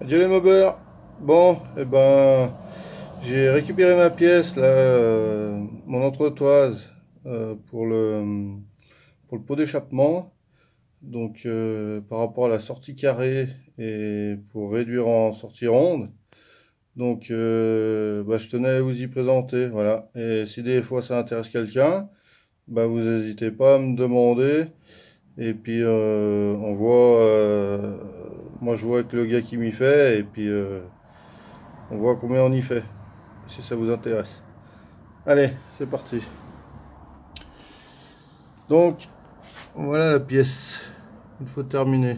Adieu les mobbers. Bon, eh ben, j'ai récupéré ma pièce là, mon entretoise pour le pot d'échappement. Donc, par rapport à la sortie carrée et pour réduire en sortie ronde. Donc, bah, je tenais à vous y présenter. Voilà. Et si des fois ça intéresse quelqu'un, bah, vous n'hésitez pas à me demander. Et puis, on voit. Moi, je vois avec le gars qui m'y fait. Et puis. On voit combien on y fait, si ça vous intéresse. Allez, c'est parti. Donc, voilà la pièce, une fois terminée.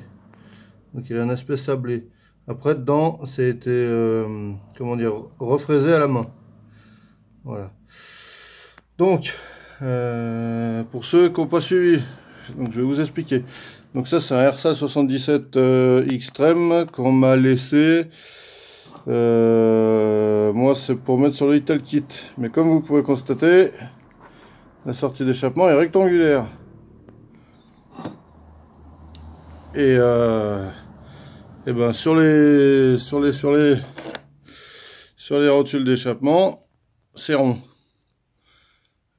Donc il a un aspect sablé. Après, dedans, ça a été, comment dire, refraisé à la main. Voilà. Donc, pour ceux qui n'ont pas suivi, donc je vais vous expliquer. Donc ça, c'est un RSA 77 Extreme qu'on m'a laissé. Moi, c'est pour mettre sur le Little Kit. Mais comme vous pouvez constater, la sortie d'échappement est rectangulaire. Et ben sur les rotules d'échappement, c'est rond.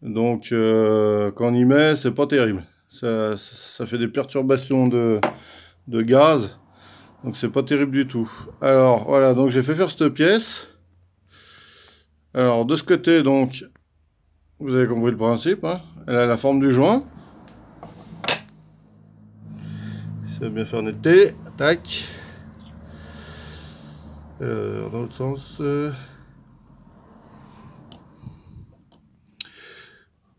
Donc quand on y met, c'est pas terrible. Ça fait des perturbations de gaz. Donc c'est pas terrible du tout. Alors voilà, donc j'ai fait faire cette pièce. Alors de ce côté, donc, vous avez compris le principe, hein. Elle a la forme du joint. Ça va bien faire netteté. Tac. Dans l'autre sens.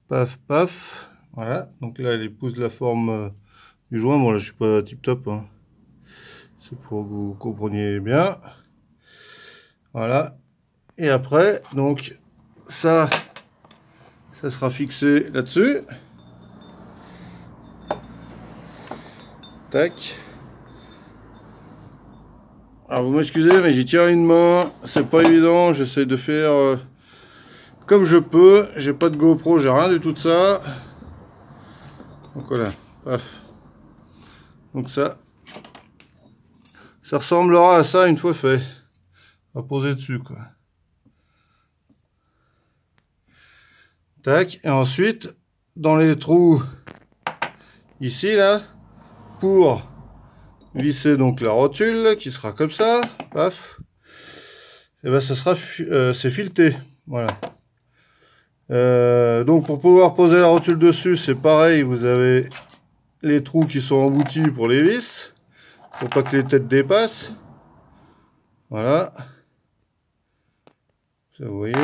Paf, paf. Voilà. Donc là, elle épouse la forme du joint. Bon, là, je suis pas tip top, hein. C'est pour que vous compreniez bien. Voilà. Et après, donc, ça sera fixé là-dessus. Tac. Alors vous m'excusez, mais j'y tiens une main, c'est pas évident, j'essaie de faire comme je peux, j'ai pas de GoPro, j'ai rien du tout de ça. Donc voilà, paf. Donc ça ressemblera à ça une fois fait. On va poser dessus quoi. Tac, et ensuite, dans les trous, ici là, pour visser donc la rotule qui sera comme ça, paf, et ben ça sera c'est fileté, voilà. Donc pour pouvoir poser la rotule dessus, c'est pareil, vous avez les trous qui sont emboutis pour les vis, pour pas que les têtes dépassent. Voilà. Ça vous voyez.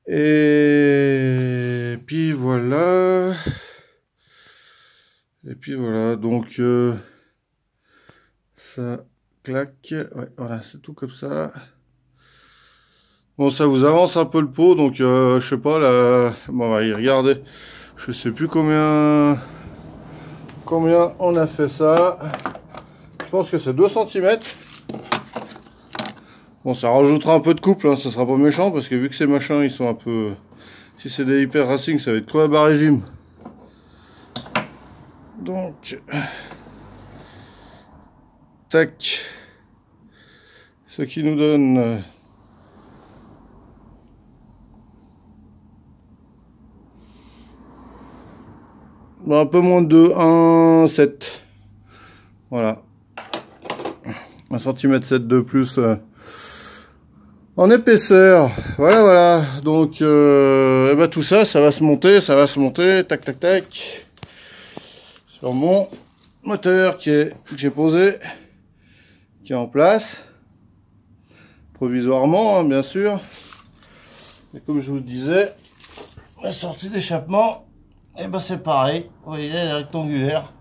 Et puis voilà. Et puis voilà, donc ça claque. Ouais, voilà, c'est tout comme ça. Bon, ça vous avance un peu le pot, donc je sais pas là. Bon, regardez, je sais plus combien on a fait ça. Je pense que c'est 2 cm. Bon, ça rajoutera un peu de couple, hein, ça sera pas méchant parce que vu que ces machins ils sont un peu. Si c'est des hyper racing, ça va être quoi à bas régime. Donc. Tac. Ce qui nous donne. Un peu moins de 1,7. Voilà. 1,7 cm de plus en épaisseur. Voilà, voilà. Donc, et ben tout ça, ça va se monter, tac, tac, tac. Sur mon moteur que j'ai posé, qui est en place. Provisoirement, hein, bien sûr. Et comme je vous disais, la sortie d'échappement, et ben c'est pareil. Vous voyez, elle est rectangulaire.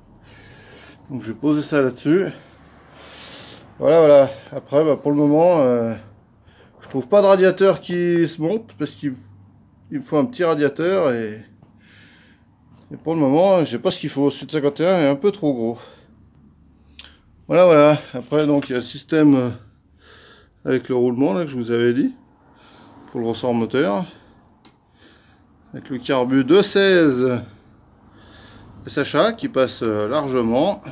Donc je vais poser ça là-dessus. Voilà, voilà. Après, bah, pour le moment, je trouve pas de radiateur qui se monte parce qu'il me faut un petit radiateur et pour le moment, j'ai pas ce qu'il faut. Sud 51 est un peu trop gros. Voilà, voilà. Après, donc il y a le système avec le roulement là que je vous avais dit pour le ressort moteur avec le carbu 216 SHA qui passe largement.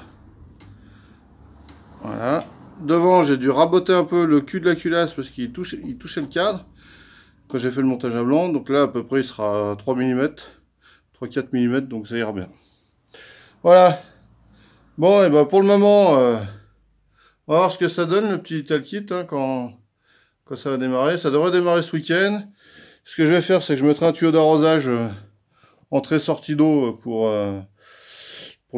Voilà. Devant, j'ai dû raboter un peu le cul de la culasse parce qu'il touchait le cadre quand j'ai fait le montage à blanc. Donc là, à peu près, il sera à 3 mm, 3-4 mm, donc ça ira bien. Voilà. Bon, et ben pour le moment, on va voir ce que ça donne, le petit Italkit, hein, quand ça va démarrer. Ça devrait démarrer ce week-end. Ce que je vais faire, c'est que je mettrai un tuyau d'arrosage entrée-sortie d'eau pour le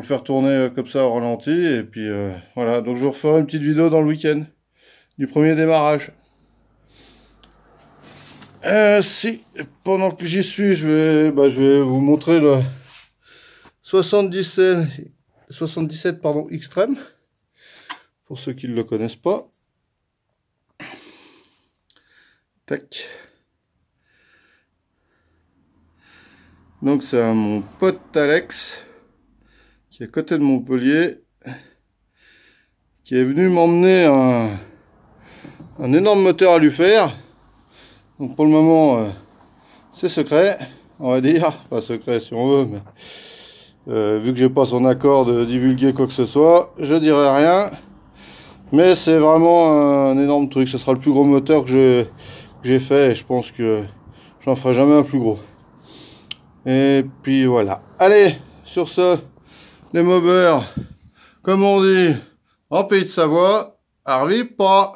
faire tourner comme ça au ralenti. Et puis voilà, donc je vous referai une petite vidéo dans le week-end du premier démarrage. Si, pendant que j'y suis, je vais vous montrer le 77 pardon, Extreme, pour ceux qui ne le connaissent pas. Tac. Donc c'est mon pote Alex, qui est à côté de Montpellier, qui est venu m'emmener un énorme moteur à lui faire. Donc pour le moment, c'est secret, on va dire. Pas secret si on veut, mais vu que j'ai pas son accord de divulguer quoi que ce soit, je dirai rien. Mais c'est vraiment un énorme truc. Ce sera le plus gros moteur que j'ai fait, et je pense que j'en ferai jamais un plus gros. Et puis voilà. Allez, sur ce, les mobbers, comme on dit en pays de Savoie, arrive pas.